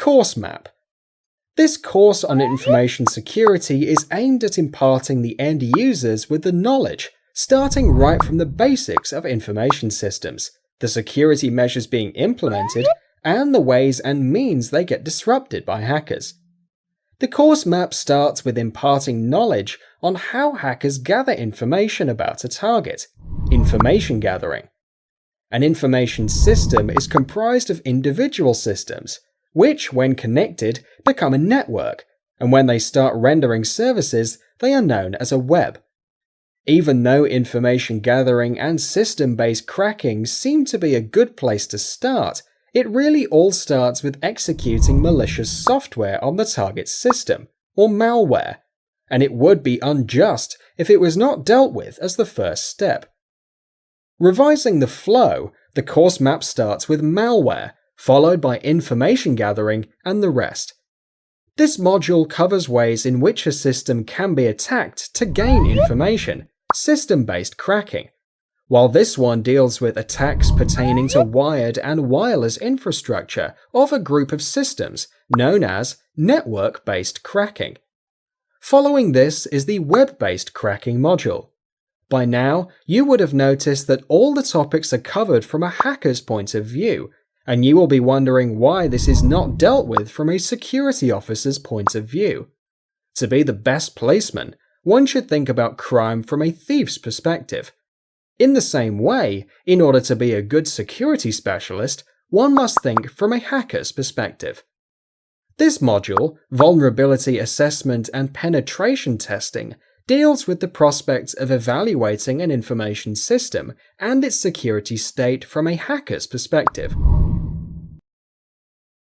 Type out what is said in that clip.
Course Map. This course on information security is aimed at imparting the end users with the knowledge, starting right from the basics of information systems, the security measures being implemented, and the ways and means they get disrupted by hackers. The course map starts with imparting knowledge on how hackers gather information about a target, information gathering. An information system is comprised of individual systems, which, when connected, become a network, and when they start rendering services, they are known as a web. Even though information gathering and system-based cracking seem to be a good place to start, it really all starts with executing malicious software on the target system, or malware, and it would be unjust if it was not dealt with as the first step. Revising the flow, the course map starts with malware, followed by information gathering and the rest. This module covers ways in which a system can be attacked to gain information, system-based cracking, while this one deals with attacks pertaining to wired and wireless infrastructure of a group of systems known as network-based cracking. Following this is the web-based cracking module. By now, you would have noticed that all the topics are covered from a hacker's point of view, and you will be wondering why this is not dealt with from a security officer's point of view. To be the best policeman, one should think about crime from a thief's perspective. In the same way, in order to be a good security specialist, one must think from a hacker's perspective. This module, Vulnerability Assessment and Penetration Testing, deals with the prospects of evaluating an information system and its security state from a hacker's perspective.